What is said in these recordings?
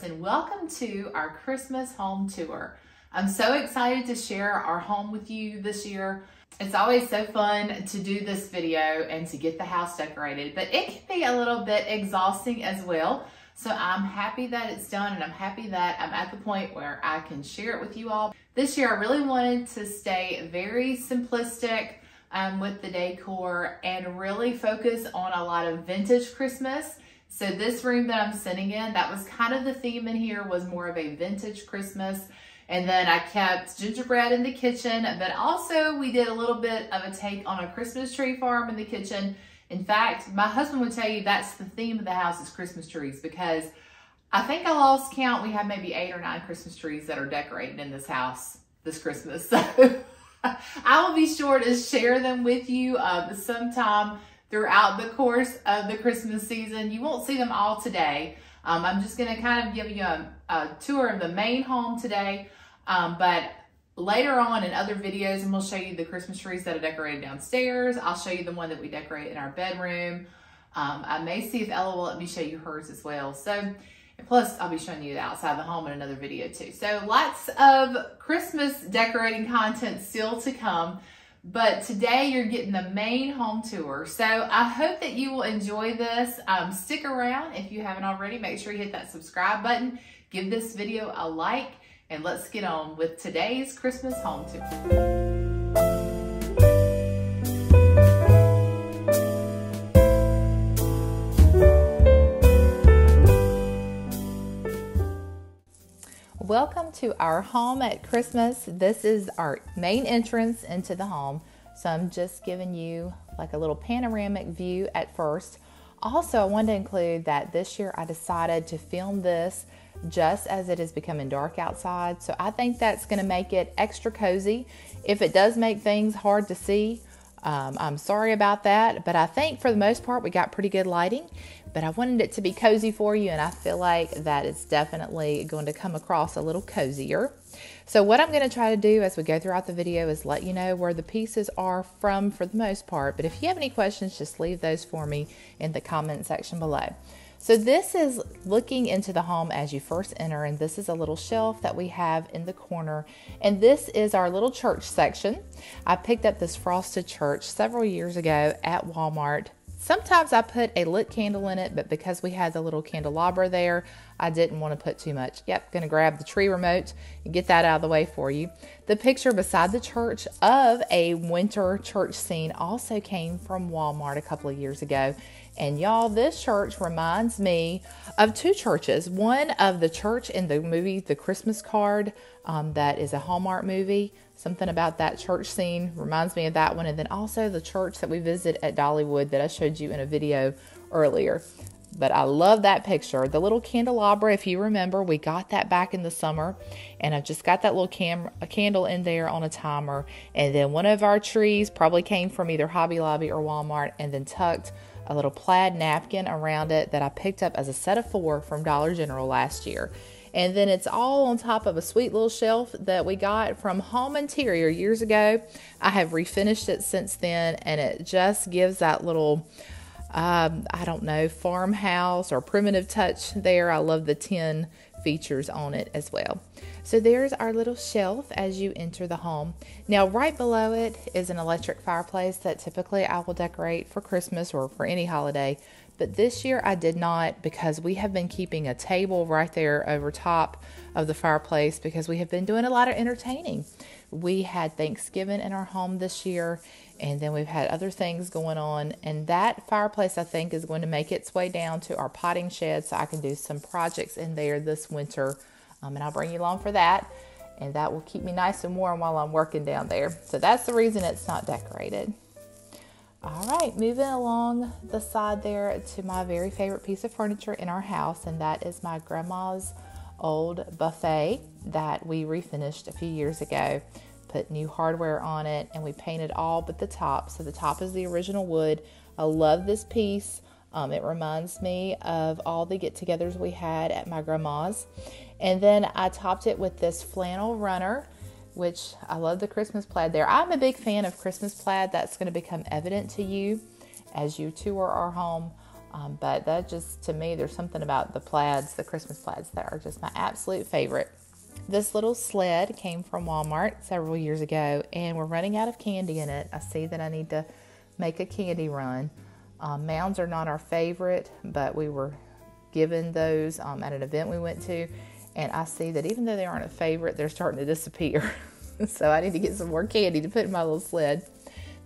and welcome to our Christmas home tour. I'm so excited to share our home with you this year. It's always so fun to do this video and to get the house decorated, but it can be a little bit exhausting as well. So I'm happy that it's done, and I'm happy that I'm at the point where I can share it with you all. This year I really wanted to stay very simplistic with the decor and really focus on a lot of vintage Christmas. So this room that I'm sitting in, that was kind of the theme in here, was more of a vintage Christmas. And then I kept gingerbread in the kitchen, but also we did a little bit of a take on a Christmas tree farm in the kitchen. In fact, my husband would tell you that's the theme of the house is Christmas trees, because I think I lost count. We have maybe 8 or 9 Christmas trees that are decorated in this house this Christmas. So I will be sure to share them with you sometime throughout the course of the Christmas season. You won't see them all today. I'm just going to kind of give you a tour of the main home today, but later on in other videos, and we'll show you the Christmas trees that are decorated downstairs. I'll show you the one that we decorate in our bedroom. I may see if Ella will let me show you hers as well. So, and plus I'll be showing you the outside of the home in another video too. So lots of Christmas decorating content still to come. But today you're getting the main home tour. So I hope that you will enjoy this. Stick around if you haven't already. Make sure you hit that subscribe button. Give this video a like. And let's get on with today's Christmas home tour. Welcome to our home at Christmas. This is our main entrance into the home. So I'm just giving you like a little panoramic view at first. Also, I wanted to include that this year I decided to film this just as it is becoming dark outside. So I think that's going to make it extra cozy. If it does make things hard to see, I'm sorry about that, but I think for the most part we got pretty good lighting. But I wanted it to be cozy for you, and I feel like that it's definitely going to come across a little cozier. So what I'm going to try to do as we go throughout the video is let you know where the pieces are from for the most part. But if you have any questions, just leave those for me in the comment section below. So this is looking into the home as you first enter, and this is a little shelf that we have in the corner. And this is our little church section. I picked up this frosted church several years ago at Walmart. Sometimes I put a lit candle in it, but because we had the little candelabra there, I didn't want to put too much. Yep, gonna grab the tree remote and get that out of the way for you. The picture beside the church of a winter church scene also came from Walmart a couple of years ago. And y'all, this church reminds me of 2 churches. One of the church in the movie, The Christmas Card, that is a Hallmark movie. Something about that church scene reminds me of that one. And then also the church that we visit at Dollywood that I showed you in a video earlier. But I love that picture. The little candelabra, if you remember, we got that back in the summer. And I've just got that little candle in there on a timer. And then one of our trees probably came from either Hobby Lobby or Walmart, and then tucked a little plaid napkin around it that I picked up as a set of 4 from Dollar General last year. And then it's all on top of a sweet little shelf that we got from Home Interior years ago. I have refinished it since then, and it just gives that little, I don't know, farmhouse or primitive touch there. I love the tin features on it as well. So there's our little shelf as you enter the home. Now right below it is an electric fireplace that typically I will decorate for Christmas or for any holiday. But this year I did not, because we have been keeping a table right there over top of the fireplace because we have been doing a lot of entertaining. We had Thanksgiving in our home this year, and then we've had other things going on. And that fireplace, I think, is going to make its way down to our potting shed so I can do some projects in there this winter. And I'll bring you along for that. And that will keep me nice and warm while I'm working down there. So that's the reason it's not decorated. All right, moving along the side there to my very favorite piece of furniture in our house, and that is my grandma's old buffet that we refinished a few years ago. Put new hardware on it, and we painted all but the top. So the top is the original wood. I love this piece. It reminds me of all the get-togethers we had at my grandma's. And then I topped it with this flannel runner, which I love the Christmas plaid there. I'm a big fan of Christmas plaid. That's going to become evident to you as you tour our home. But that just, to me, there's something about the plaids, the Christmas plaids, that are just my absolute favorite. This little sled came from Walmart several years ago, and we're running out of candy in it. I see that I need to make a candy run. Mounds are not our favorite, but we were given those at an event we went to, and I see that even though they aren't a favorite, they're starting to disappear. So I need to get some more candy to put in my little sled.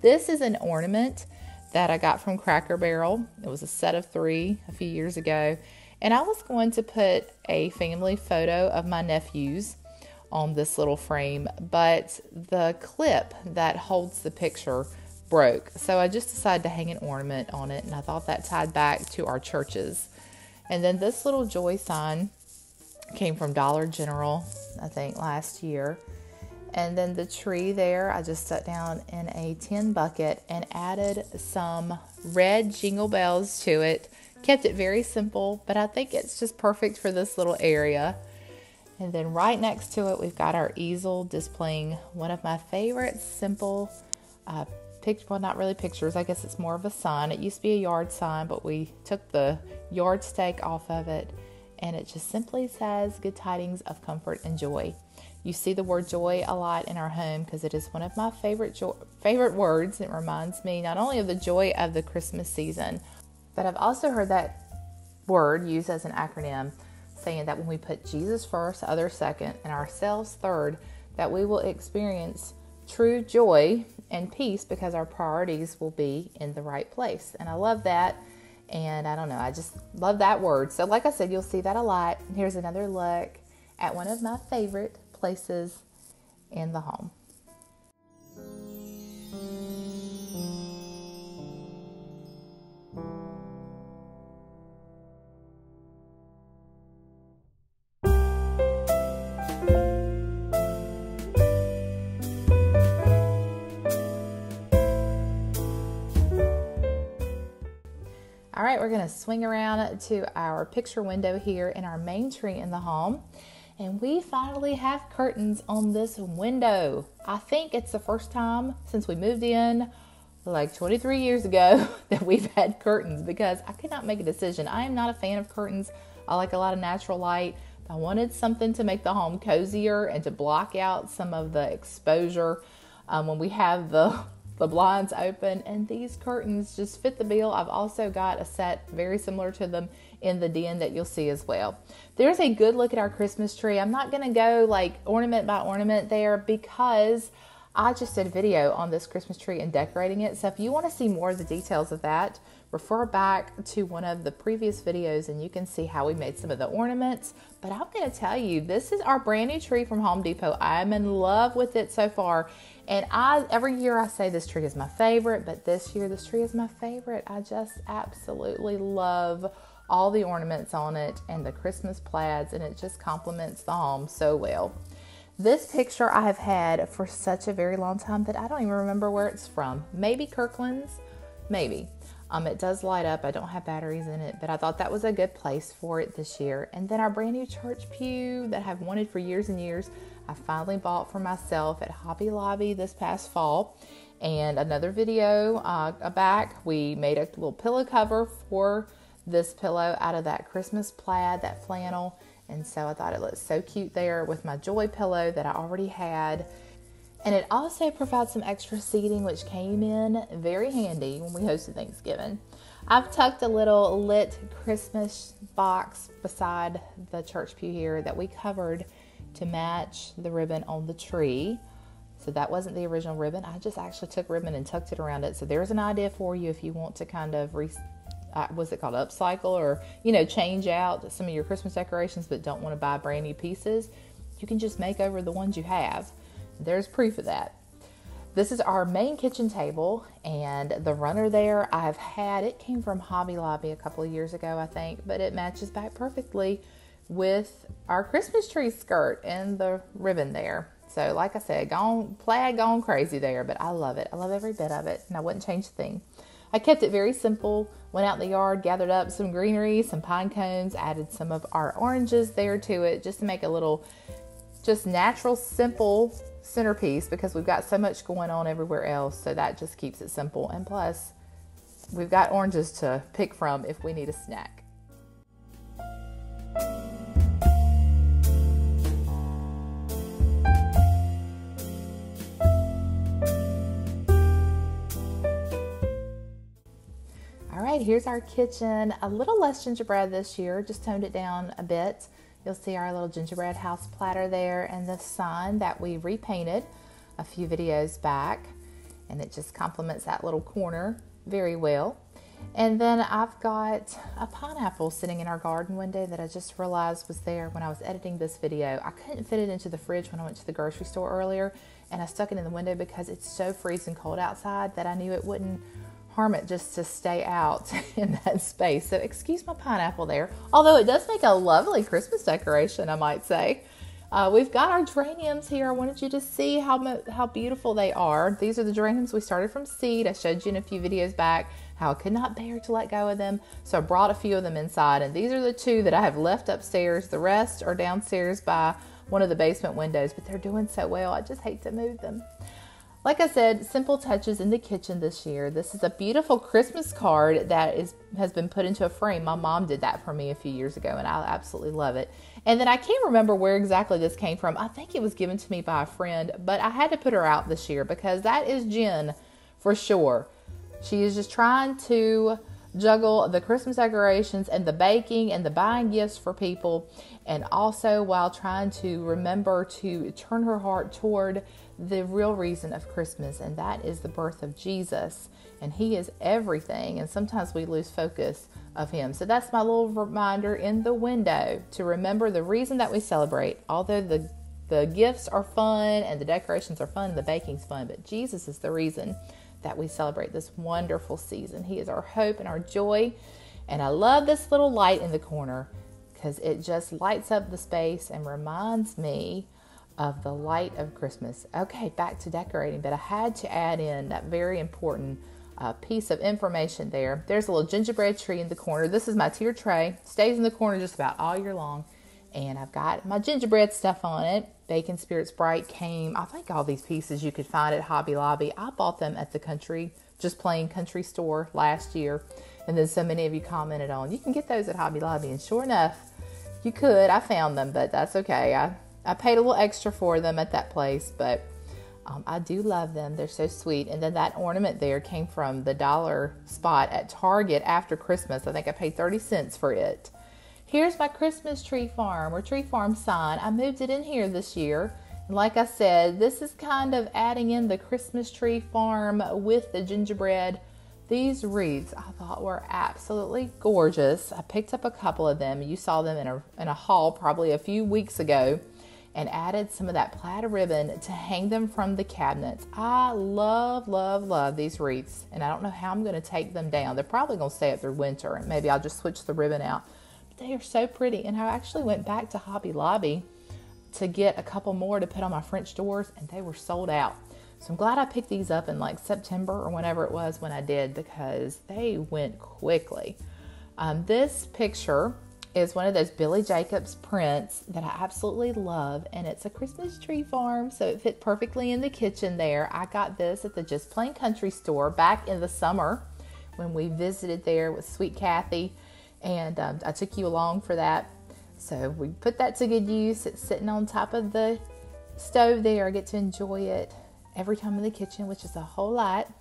This is an ornament that I got from Cracker Barrel. It was a set of 3 a few years ago. And I was going to put a family photo of my nephews on this little frame, but the clip that holds the picture broke. So I just decided to hang an ornament on it, and I thought that tied back to our churches. And then this little joy sign came from Dollar General, I think last year. And then the tree there, I just stuck down in a tin bucket and added some red jingle bells to it. Kept it very simple, but I think it's just perfect for this little area. And then right next to it, we've got our easel displaying one of my favorite simple well, not really pictures. I guess it's more of a sign. It used to be a yard sign, but we took the yard stake off of it, and it just simply says, "Good tidings of comfort and joy." You see the word joy a lot in our home because it is one of my favorite words. It reminds me not only of the joy of the Christmas season, but I've also heard that word used as an acronym, saying that when we put Jesus first, others second, and ourselves third, that we will experience true joy and peace because our priorities will be in the right place. And I love that. And I don't know, I just love that word. So like I said, you'll see that a lot. Here's another look at one of my favorite places in the home. All right, we're going to swing around to our picture window here in our main tree in the home. And we finally have curtains on this window. I think it's the first time since we moved in like 23 years ago that we've had curtains, because I could not make a decision. I am not a fan of curtains. I like a lot of natural light. I wanted something to make the home cozier and to block out some of the exposure when we have the blinds open, and these curtains just fit the bill. I've also got a set very similar to them in the den that you'll see as well. There's a good look at our Christmas tree. I'm not going to go like ornament by ornament there because I just did a video on this Christmas tree and decorating it. So if you want to see more of the details of that, refer back to one of the previous videos and you can see how we made some of the ornaments. But I'm going to tell you, this is our brand new tree from Home Depot. I'm in love with it so far. And every year I say this tree is my favorite, but this year this tree is my favorite. I just absolutely love all the ornaments on it and the Christmas plaids, and it just complements the home so well. This picture I have had for such a very long time that I don't even remember where it's from. Maybe Kirkland's, maybe. It does light up. I don't have batteries in it, but I thought that was a good place for it this year. And then our brand new church pew that I've wanted for years and years, I finally bought for myself at Hobby Lobby this past fall. And another video back, we made a little pillow cover for this pillow out of that Christmas plaid, that flannel. And so I thought it looked so cute there with my joy pillow that I already had. And it also provides some extra seating, which came in very handy when we hosted Thanksgiving. I've tucked a little lit Christmas box beside the church pew here that we covered to match the ribbon on the tree. So that wasn't the original ribbon. I just actually took ribbon and tucked it around it. So there's an idea for you if you want to kind of what's it called, upcycle, or change out some of your Christmas decorations but don't want to buy brand new pieces. You can just make over the ones you have. There's proof of that. This is our main kitchen table, and the runner there I've had, it came from Hobby Lobby a couple of years ago I think, but it matches back perfectly with our Christmas tree skirt and the ribbon there. So like I said, plaid gone crazy there, but I love it. I love every bit of it, and I wouldn't change a thing. I kept it very simple, went out in the yard, gathered up some greenery, some pine cones, added some of our oranges there to it just to make a little just natural, simple centerpiece because we've got so much going on everywhere else. So that just keeps it simple. And plus, we've got oranges to pick from if we need a snack. All right, here's our kitchen. A little less gingerbread this year, just toned it down a bit. You'll see our little gingerbread house platter there and the sign that we repainted a few videos back. And it just complements that little corner very well. And then I've got a pineapple sitting in our garden one day that I just realized was there when I was editing this video. I couldn't fit it into the fridge when I went to the grocery store earlier, and I stuck it in the window because it's so freezing cold outside that I knew it wouldn't harm it just to stay out in that space. So excuse my pineapple there, although it does make a lovely Christmas decoration, I might say. We've got our geraniums here. I wanted you to see how beautiful they are. These are the geraniums we started from seed. I showed you in a few videos back how I could not bear to let go of them. So I brought a few of them inside, and these are the two that I have left upstairs. The rest are downstairs by one of the basement windows, but they're doing so well. I just hate to move them. Like I said, simple touches in the kitchen this year. This is a beautiful Christmas card that has been put into a frame. My mom did that for me a few years ago, and I absolutely love it. And then I can't remember where exactly this came from. I think it was given to me by a friend, but I had to put her out this year because that is Jen for sure. She is just trying to juggle the Christmas decorations and the baking and the buying gifts for people, and also while trying to remember to turn her heart toward the real reason of Christmas, and that is the birth of Jesus. And he is everything, and sometimes we lose focus of him. So that's my little reminder in the window to remember the reason that we celebrate. Although the gifts are fun and the decorations are fun and the baking's fun, but Jesus is the reason that we celebrate this wonderful season. He is our hope and our joy. And I love this little light in the corner because it just lights up the space and reminds me of the light of Christmas. Okay, back to decorating, but I had to add in that very important piece of information there. There's a little gingerbread tree in the corner. This is my tier tray. Stays in the corner just about all year long. And I've got my gingerbread stuff on it. Bacon Spirit Sprite came. I think all these pieces you could find at Hobby Lobby. I bought them at the just plain country store last year. And then so many of you commented on, you can get those at Hobby Lobby. And sure enough, you could. I found them, but that's okay. I paid a little extra for them at that place, but I do love them. They're so sweet. And then that ornament there came from the dollar spot at Target after Christmas. I think I paid 30 cents for it. Here's my Christmas tree farm or tree farm sign. I moved it in here this year. And like I said, this is kind of adding in the Christmas tree farm with the gingerbread. These wreaths I thought were absolutely gorgeous. I picked up a couple of them. You saw them in a haul probably a few weeks ago, and added some of that plaid ribbon to hang them from the cabinets. I love, love, love these wreaths, and I don't know how I'm going to take them down. They're probably going to stay up through winter, and maybe I'll just switch the ribbon out. But they are so pretty, and I actually went back to Hobby Lobby to get a couple more to put on my French doors, and they were sold out. So I'm glad I picked these up in like September or whenever it was when I did, because they went quickly. This picture is one of those Billy Jacobs prints that I absolutely love, and it's a Christmas tree farm, so it fit perfectly in the kitchen there. I got this at the Just Plain Country store back in the summer when we visited there with Sweet Kathy, and I took you along for that. So we put that to good use. It's sitting on top of the stove there. I get to enjoy it every time in the kitchen, which is a whole lot.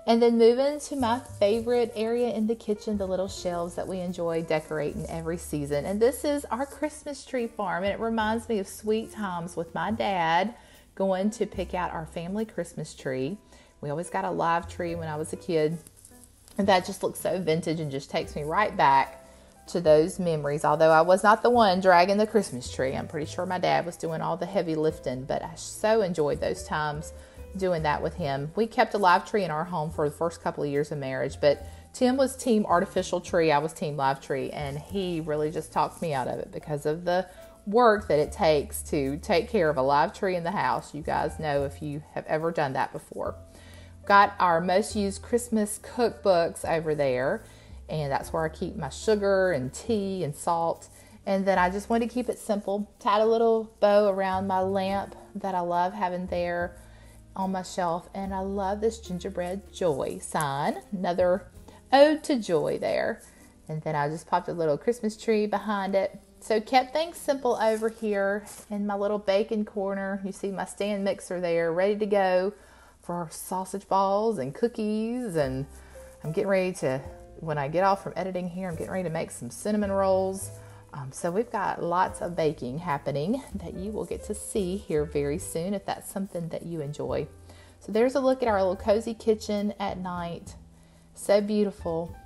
And then moving to my favorite area in the kitchen, the little shelves that we enjoy decorating every season. And this is our Christmas tree farm, and it reminds me of sweet times with my dad going to pick out our family Christmas tree. We always got a live tree when I was a kid, and that just looks so vintage and just takes me right back to those memories. Although I was not the one dragging the Christmas tree. I'm pretty sure my dad was doing all the heavy lifting, but I so enjoyed those times doing that with him. We kept a live tree in our home for the first couple of years of marriage, but Tim was team artificial tree, I was team live tree, and he really just talked me out of it because of the work that it takes to take care of a live tree in the house. You guys know if you have ever done that before. Got our most used Christmas cookbooks over there, and that's where I keep my sugar and tea and salt. And then I just wanted to keep it simple. Tied a little bow around my lamp that I love having there on my shelf. And I love this gingerbread joy sign. Another ode to joy there. And then I just popped a little Christmas tree behind it. So kept things simple over here in my little bacon corner. You see my stand mixer there, ready to go for sausage balls and cookies. And I'm getting ready to, when I get off from editing here, I'm getting ready to make some cinnamon rolls. So we've got lots of baking happening that you will get to see here very soon if that's something that you enjoy. So there's a look at our little cozy kitchen at night. So beautiful.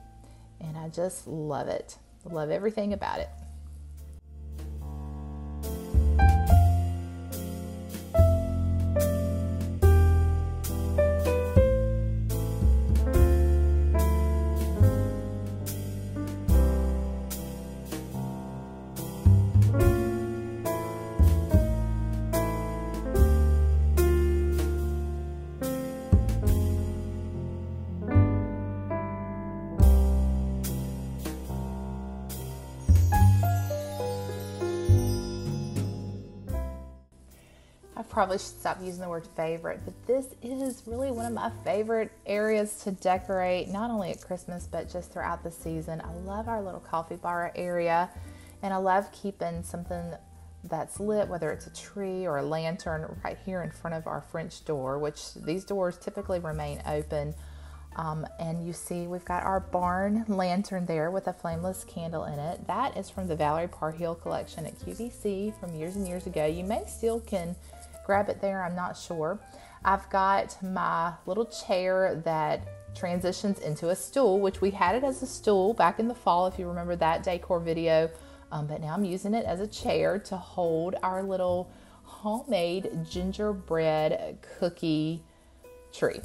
And I just love it. Love everything about it. I probably should stop using the word favorite, but this is really one of my favorite areas to decorate, not only at Christmas, but just throughout the season. I love our little coffee bar area, and I love keeping something that's lit, whether it's a tree or a lantern, right here in front of our French door, which these doors typically remain open. And you see we've got our barn lantern there with a flameless candle in it. That is from the Valerie Parhill collection at QVC from years and years ago. You may still can grab it there, I'm not sure. I've got my little chair that transitions into a stool, which we had it as a stool back in the fall, if you remember that decor video. But now I'm using it as a chair to hold our little homemade gingerbread cookie tree.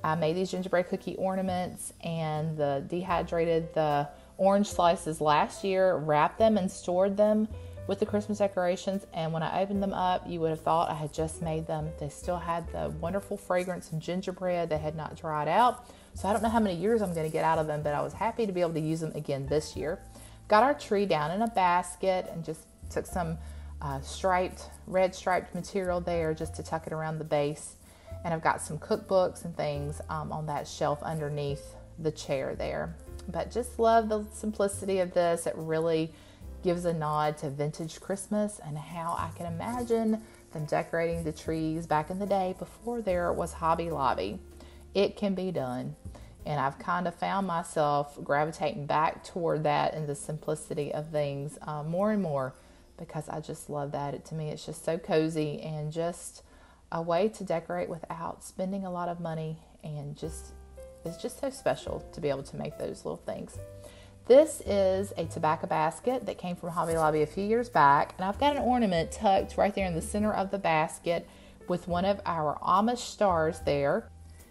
I made these gingerbread cookie ornaments and dehydrated the orange slices last year, wrapped them and stored them with the Christmas decorations, and when I opened them up, you would have thought I had just made them. They still had the wonderful fragrance of gingerbread. They had not dried out, so I don't know how many years I'm going to get out of them, but I was happy to be able to use them again this year. Got our tree down in a basket and just took some red striped material there just to tuck it around the base, and I've got some cookbooks and things on that shelf underneath the chair there. But just love the simplicity of this. It really gives a nod to vintage Christmas and how I can imagine them decorating the trees back in the day before there was Hobby Lobby. It can be done. And I've kind of found myself gravitating back toward that and the simplicity of things more and more, because I just love that. To me, it's just so cozy and just a way to decorate without spending a lot of money, and it's just so special to be able to make those little things. This is a tobacco basket that came from Hobby Lobby a few years back, and I've got an ornament tucked right there in the center of the basket with one of our Amish stars there.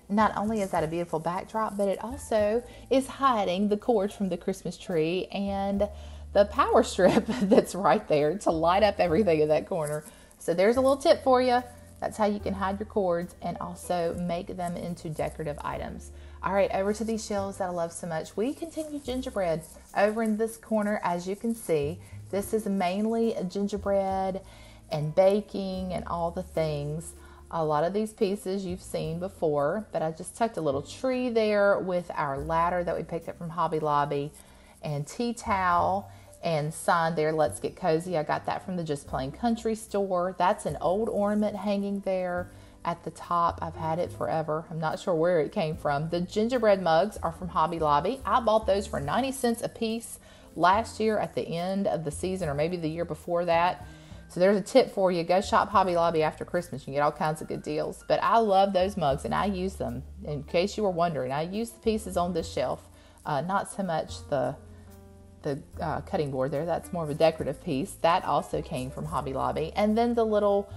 Not only is that a beautiful backdrop, but it also is hiding the cord from the Christmas tree and the power strip that's right there to light up everything in that corner. So there's a little tip for you. That's how you can hide your cords and also make them into decorative items. All right, over to these shelves that I love so much. We continue gingerbread over in this corner. As you can see, this is mainly gingerbread and baking and all the things. A lot of these pieces you've seen before, but I just tucked a little tree there with our ladder that we picked up from Hobby Lobby, and tea towel and sign there, "Let's Get Cozy." I got that from the Just Plain Country store. That's an old ornament hanging there at the top. I've had it forever. I'm not sure where it came from. The gingerbread mugs are from Hobby Lobby. I bought those for 90 cents a piece last year at the end of the season, or maybe the year before that. So there's a tip for you. Go shop Hobby Lobby after Christmas. You can get all kinds of good deals. But I love those mugs, and I use them. In case you were wondering, I use the pieces on this shelf. Not so much the cutting board there. That's more of a decorative piece. That also came from Hobby Lobby. And then the little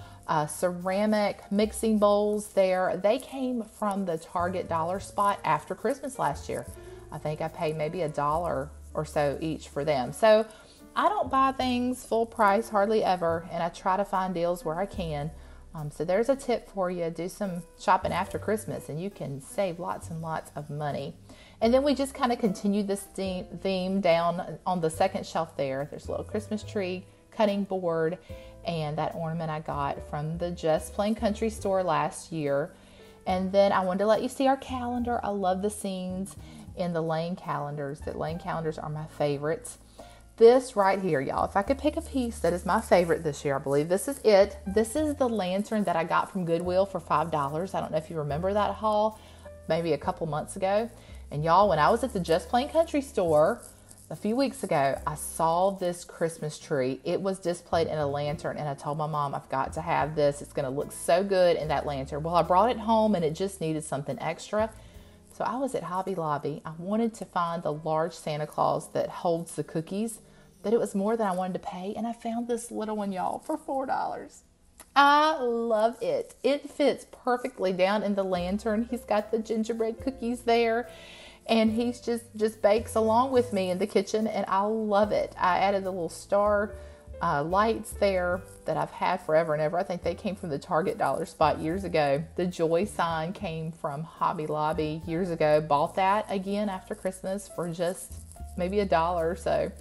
ceramic mixing bowls there, they came from the Target dollar spot after Christmas last year. I think I paid maybe $1 or so each for them. So I don't buy things full price hardly ever, and I try to find deals where I can. So there's a tip for you. Do some shopping after Christmas and you can save lots and lots of money. And then we just kind of continued this theme down on the second shelf there. There's a little Christmas tree, cutting board, and that ornament I got from the Just Plain Country store last year. And then I wanted to let you see our calendar. I love the scenes. in the Lane calendars. The Lane calendars are my favorites. This right here, y'all, if I could pick a piece that is my favorite this year, I believe this is it. This is the lantern that I got from Goodwill for $5. I don't know if you remember that haul, maybe a couple months ago. And y'all, when I was at the Just Plain Country store a few weeks ago, I saw this Christmas tree. It was displayed in a lantern, and I told my mom, I've got to have this. It's going to look so good in that lantern. Well, I brought it home, and it just needed something extra. So I was at Hobby Lobby. I wanted to find the large Santa Claus that holds the cookies, but it was more than I wanted to pay, and I found this little one, y'all, for $4. I love it. It fits perfectly down in the lantern. He's got the gingerbread cookies there, and he's just bakes along with me in the kitchen, and I love it. I added the little star lights there that I've had forever and ever. I think they came from the Target dollar spot years ago. The joy sign came from Hobby Lobby years ago. Bought that again after Christmas for just maybe $1 or so.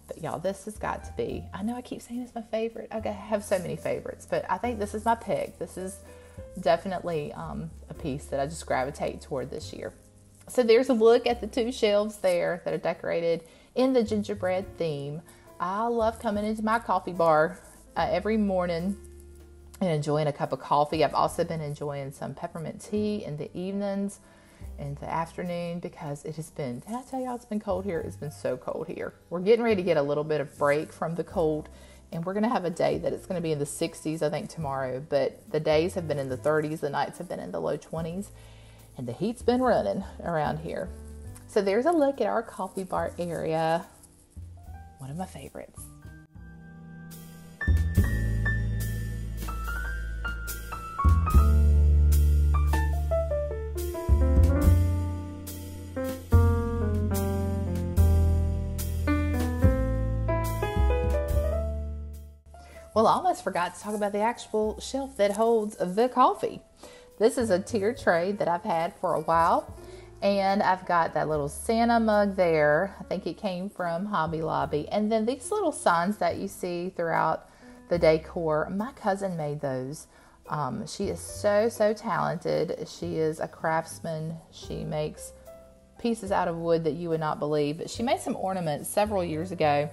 But y'all, this has got to be, I know I keep saying it's my favorite. I have so many favorites, but I think this is my pick. This is definitely a piece that I just gravitate toward this year. So there's a look at the 2 shelves there that are decorated in the gingerbread theme. I love coming into my coffee bar every morning and enjoying a cup of coffee. I've also been enjoying some peppermint tea in the evenings and the afternoon because it has been, did I tell y'all it's been cold here? It's been so cold here. We're getting ready to get a little bit of break from the cold, and we're going to have a day that it's going to be in the 60s, I think, tomorrow. But the days have been in the 30s. The nights have been in the low 20s, and the heat's been running around here. So there's a look at our coffee bar area. One of my favorites. Well, I almost forgot to talk about the actual shelf that holds the coffee. This is a tier tray that I've had for a while. And I've got that little Santa mug there. I think it came from Hobby Lobby. And then these little signs that you see throughout the decor, my cousin made those. She is so talented. She is a craftsman. She makes pieces out of wood that you would not believe. But she made some ornaments several years ago,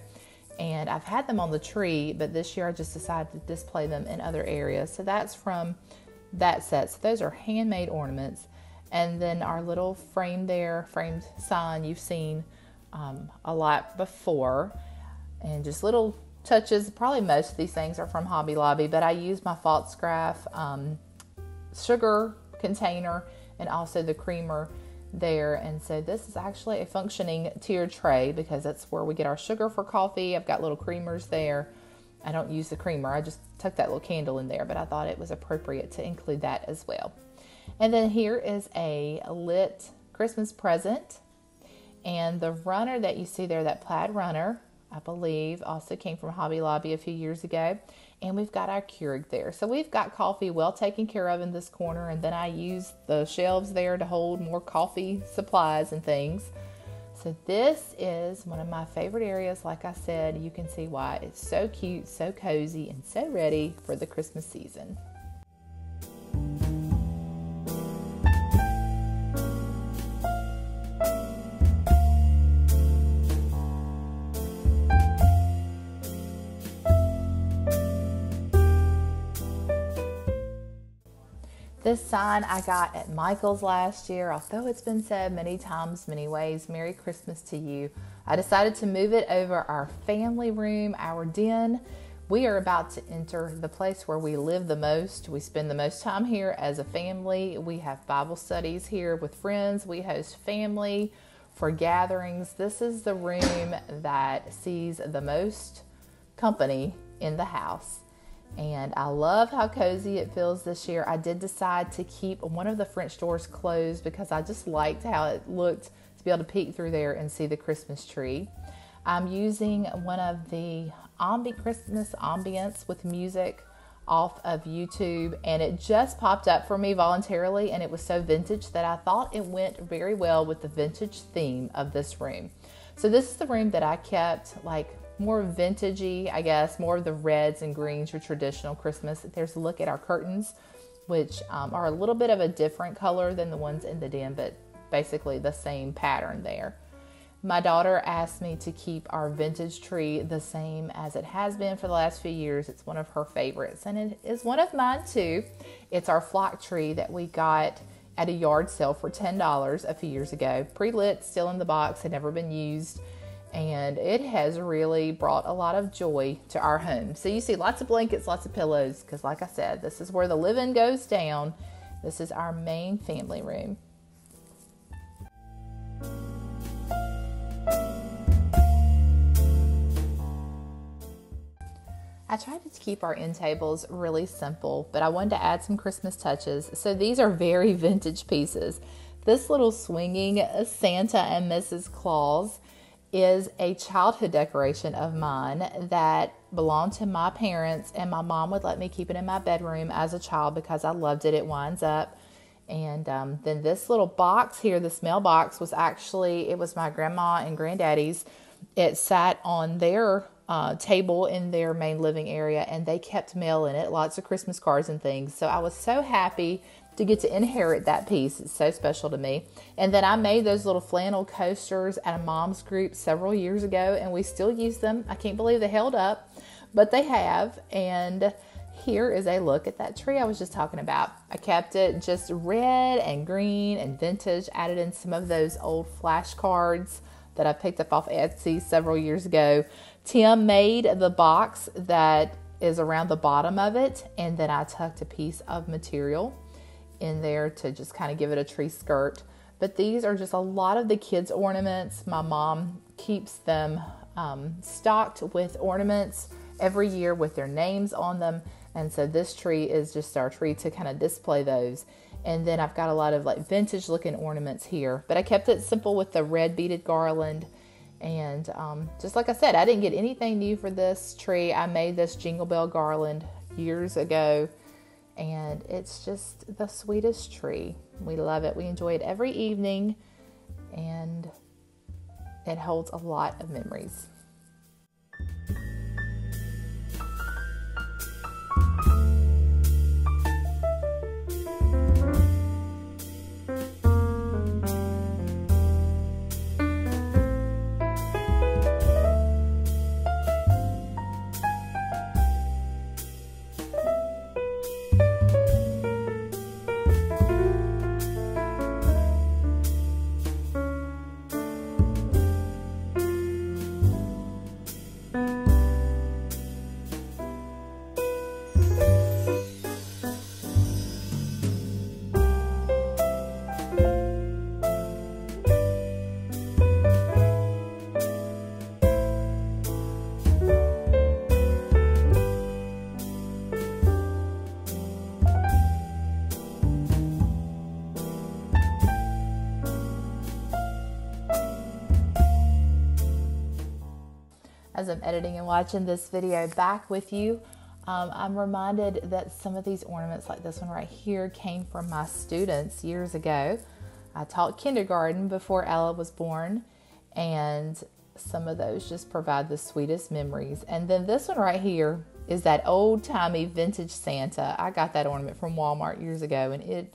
and I've had them on the tree, but this year I just decided to display them in other areas. So that's from that set. So those are handmade ornaments. And then our little frame there, framed sign you've seen a lot before. And just little touches. Probably most of these things are from Hobby Lobby, but I use my Falstaff sugar container and also the creamer there. And so this is actually a functioning tiered tray because that's where we get our sugar for coffee. I've got little creamers there. I don't use the creamer. I just tuck that little candle in there, but I thought it was appropriate to include that as well. And then here is a lit Christmas present. And the runner that you see there, that plaid runner, I believe also came from Hobby Lobby a few years ago. And we've got our Keurig there. So we've got coffee well taken care of in this corner. And then I use the shelves there to hold more coffee supplies and things. So this is one of my favorite areas. Like I said, you can see why it's so cute, so cozy, and so ready for the Christmas season. This sign I got at Michael's last year. Although it's been said many times, many ways, Merry Christmas to you. I decided to move it over our family room, our den. We are about to enter the place where we live the most. We spend the most time here as a family. We have Bible studies here with friends. We host family for gatherings. This is the room that sees the most company in the house. And I love how cozy it feels this year. I did decide to keep one of the French doors closed because I just liked how it looked to be able to peek through there and see the Christmas tree. I'm using one of the Christmas ambience with music off of YouTube, and it just popped up for me voluntarily, and it was so vintage that I thought it went very well with the vintage theme of this room. So this is the room that I kept like more vintagey, I guess, more of the reds and greens, your traditional Christmas. There's a look at our curtains, which are a little bit of a different color than the ones in the den, but basically the same pattern there. My daughter asked me to keep our vintage tree the same as it has been for the last few years. It's one of her favorites, and it is one of mine too. It's our flock tree that we got at a yard sale for $10 a few years ago. Pre-lit, still in the box, had never been used, and it has really brought a lot of joy to our home. So you see lots of blankets, lots of pillows, because like I said, this is where the living goes down. This is our main family room. I tried to keep our end tables really simple, but I wanted to add some Christmas touches. So these are very vintage pieces. This little swinging Santa and Mrs. Claus is a childhood decoration of mine that belonged to my parents, and my mom would let me keep it in my bedroom as a child because I loved it. It winds up. And then this little box here, this mailbox, was actually, it was my grandma and granddaddy's. It sat on their table in their main living area, and they kept mail in it, lots of Christmas cards and things. So I was so happy to get to inherit that piece. It's so special to me. And then I made those little flannel coasters at a mom's group several years ago, and we still use them. I can't believe they held up, but they have. And here is a look at that tree I was just talking about. I kept it just red and green and vintage, added in some of those old flashcards that I picked up off Etsy several years ago. Tim made the box that is around the bottom of it, and then I tucked a piece of material in there to just kind of give it a tree skirt. But these are just a lot of the kids' ornaments. My mom keeps them stocked with ornaments every year with their names on them, and so this tree is just our tree to kind of display those. And then I've got a lot of like vintage looking ornaments here, but I kept it simple with the red beaded garland. And just like I said, I didn't get anything new for this tree. I made this Jingle Bell garland years ago, and it's just the sweetest tree. We love it. We enjoy it every evening, and it holds a lot of memories. As I'm editing and watching this video back with you, I'm reminded that some of these ornaments, like this one right here, came from my students years ago. I taught kindergarten before Ella was born, and some of those just provide the sweetest memories. And then this one right here is that old-timey vintage Santa. I got that ornament from Walmart years ago, and it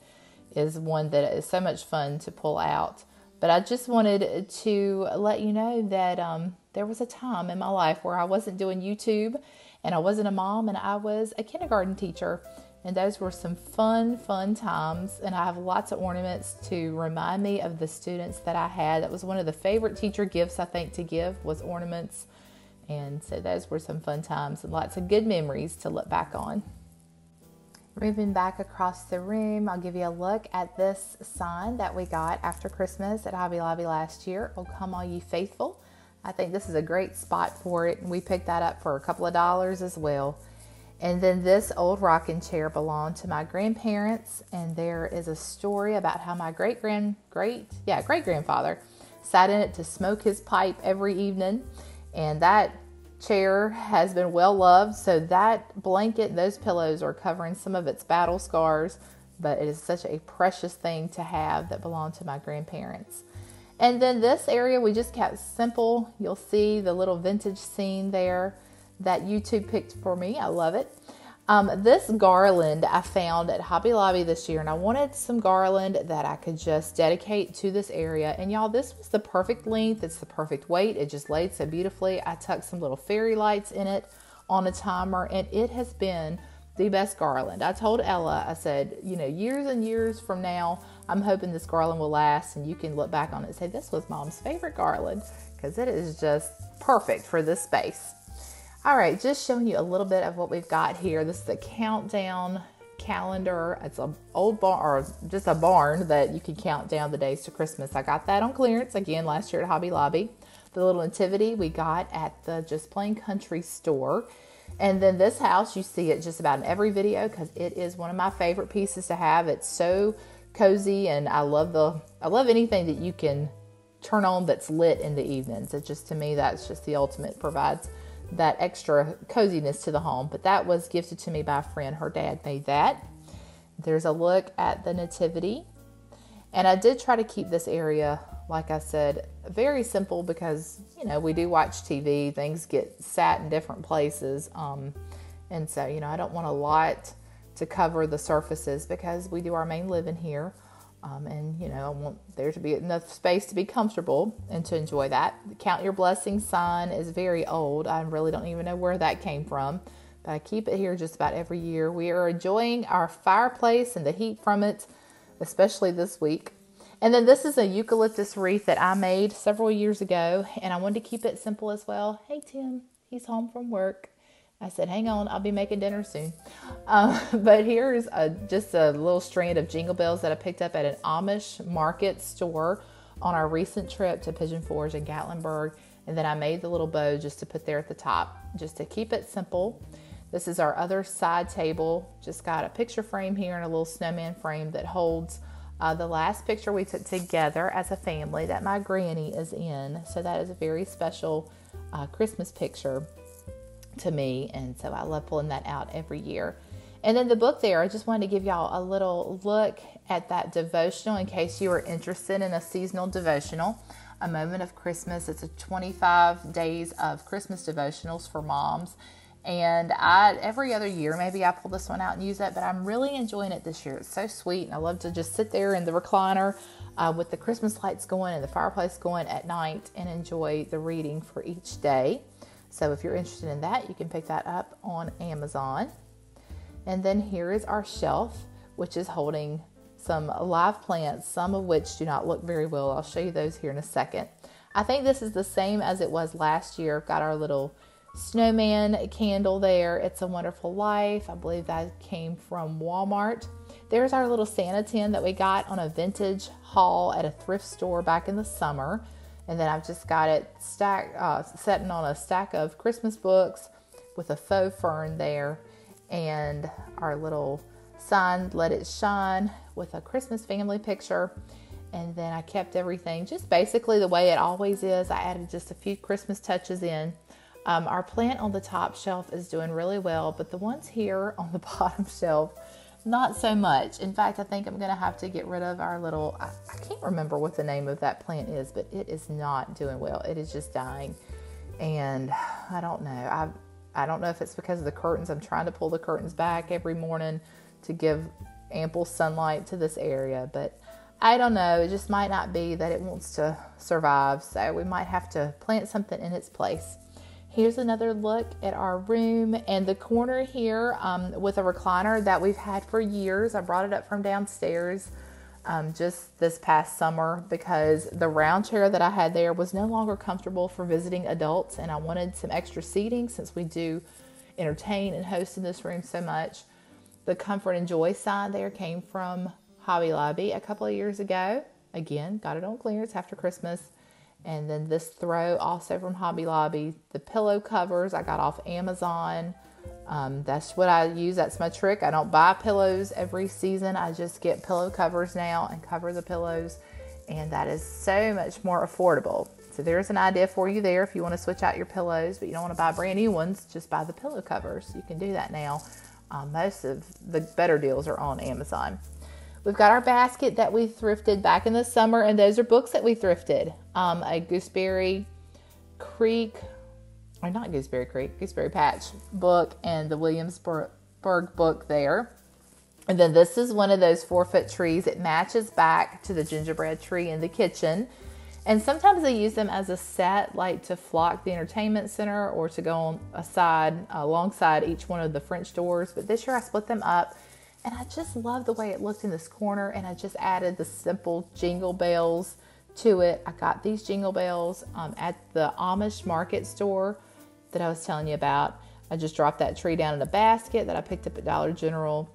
is one that is so much fun to pull out. But I just wanted to let you know that there was a time in my life where I wasn't doing YouTube, and I wasn't a mom, and I was a kindergarten teacher. And those were some fun times. And I have lots of ornaments to remind me of the students that I had. That was one of the favorite teacher gifts, I think, to give, was ornaments. And so those were some fun times and lots of good memories to look back on. Moving back across the room, I'll give you a look at this sign that we got after Christmas at Hobby Lobby last year. "Oh, come all ye faithful." I think this is a great spot for it, and we picked that up for a couple of dollars as well. And then this old rocking chair belonged to my grandparents, and there is a story about how my great-grandfather sat in it to smoke his pipe every evening, and that chair has been well loved. So that blanket, those pillows are covering some of its battle scars, but it is such a precious thing to have that belonged to my grandparents. And then this area we just kept simple. You'll see the little vintage scene there that YouTube picked for me. I love it. This garland I found at Hobby Lobby this year, and I wanted some garland that I could just dedicate to this area. And y'all, this was the perfect length. It's the perfect weight. It just laid so beautifully. I tucked some little fairy lights in it on a timer, and it has been the best garland. I told Ella, I said, years and years from now, I'm hoping this garland will last, and you can look back on it and say, this was Mom's favorite garland, because it is just perfect for this space. All right, just showing you a little bit of what we've got here. This is a countdown calendar. It's an old barn, or just a barn that you can count down the days to Christmas. I got that on clearance again last year at Hobby Lobby. The little nativity we got at the Just Plain Country store. And then this house, you see it just about in every video because it is one of my favorite pieces to have. It's so cozy, and I love anything that you can turn on that's lit in the evenings. It just, to me, that's just the ultimate. Provides that extra coziness to the home. But that was gifted to me by a friend. Her dad made that. There's a look at the nativity. And I did try to keep this area, like I said, very simple because, we do watch TV. Things get sat in different places. And so, I don't want a lot to cover the surfaces because we do our main living here. And, I want there to be enough space to be comfortable and to enjoy that. The Count Your Blessings sign is very old. I really don't even know where that came from, but I keep it here just about every year. We are enjoying our fireplace and the heat from it, especially this week. And then this is a eucalyptus wreath that I made several years ago, and I wanted to keep it simple as well. Hey, Tim, he's home from work. I said, hang on, I'll be making dinner soon. But here's just a little strand of jingle bells that I picked up at an Amish market store on our recent trip to Pigeon Forge in Gatlinburg. And then I made the little bow just to put there at the top, just to keep it simple. This is our other side table. Just got a picture frame here and a little snowman frame that holds the last picture we took together as a family that my granny is in. So that is a very special Christmas picture to me, and so I love pulling that out every year. And then the book there, I just wanted to give y'all a little look at that devotional in case you are interested in a seasonal devotional, A Moment of Christmas. It's a 25 days of Christmas devotionals for moms, and every other year maybe I pull this one out and use it, but I'm really enjoying it this year. It's so sweet, and I love to just sit there in the recliner with the Christmas lights going and the fireplace going at night and enjoy the reading for each day. So if you're interested in that, you can pick that up on Amazon. And then here is our shelf, which is holding some live plants, some of which do not look very well. I'll show you those here in a second. I think this is the same as it was last year. I've got our little snowman candle there. It's a Wonderful Life. I believe that came from Walmart. There's our little Santa tin that we got on a vintage haul at a thrift store back in the summer. And then I've just got it sitting on a stack of Christmas books with a faux fern there. And our little sign, Let It Shine, with a Christmas family picture. And then I kept everything just basically the way it always is. I added just a few Christmas touches in. Our plant on the top shelf is doing really well, but the ones here on the bottom shelf, not so much. In fact, I think I'm going to have to get rid of our little, I can't remember what the name of that plant is, but it is not doing well. It is just dying. And I don't know. I don't know if it's because of the curtains. I'm trying to pull the curtains back every morning to give ample sunlight to this area, but I don't know. It just might not be that it wants to survive. So we might have to plant something in its place. Here's another look at our room and the corner here with a recliner that we've had for years. I brought it up from downstairs just this past summer because the round chair that I had there was no longer comfortable for visiting adults, and I wanted some extra seating since we do entertain and host in this room so much. The Comfort and Joy sign there came from Hobby Lobby a couple of years ago. Again, got it on clearance after Christmas. And then this throw also from Hobby Lobby. The pillow covers I got off Amazon. That's what I use. That's my trick. I don't buy pillows every season. I just get pillow covers now and cover the pillows. And that is so much more affordable. So there's an idea for you there if you want to switch out your pillows, but you don't want to buy brand new ones. Just buy the pillow covers. You can do that now. Most of the better deals are on Amazon. We've got our basket that we thrifted back in the summer, and those are books that we thrifted. A Gooseberry Patch book and the Williamsburg book there. And then this is one of those 4-foot trees. It matches back to the gingerbread tree in the kitchen. And sometimes they use them as a set, like to flock the entertainment center or to go on alongside each one of the French doors. But this year I split them up, and I just love the way it looked in this corner. And I just added the simple jingle bells to it. I got these jingle bells at the Amish market store that I was telling you about. I just dropped that tree down in a basket that I picked up at Dollar General.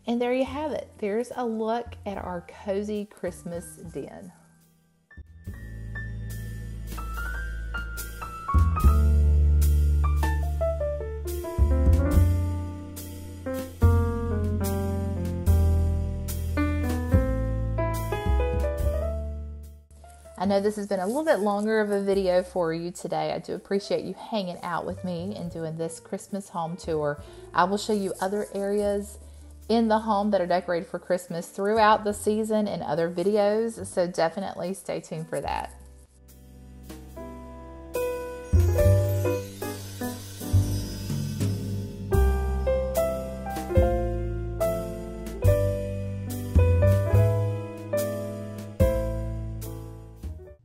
And there you have it. There's a look at our cozy Christmas den. I know this has been a little bit longer of a video for you today. I do appreciate you hanging out with me and doing this Christmas home tour. I will show you other areas in the home that are decorated for Christmas throughout the season in other videos, so definitely stay tuned for that.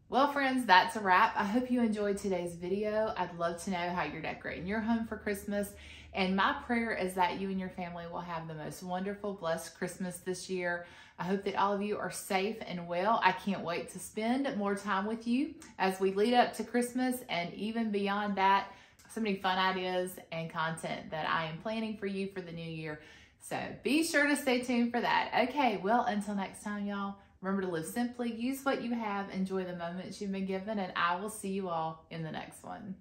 Well, friends, that's a wrap. I hope you enjoyed today's video. I'd love to know how you're decorating your home for Christmas. And my prayer is that you and your family will have the most wonderful, blessed Christmas this year. I hope that all of you are safe and well. I can't wait to spend more time with you as we lead up to Christmas, and even beyond that, so many fun ideas and content that I am planning for you for the new year. So be sure to stay tuned for that. Okay, well, until next time, y'all, remember to live simply, use what you have, enjoy the moments you've been given, and I will see you all in the next one.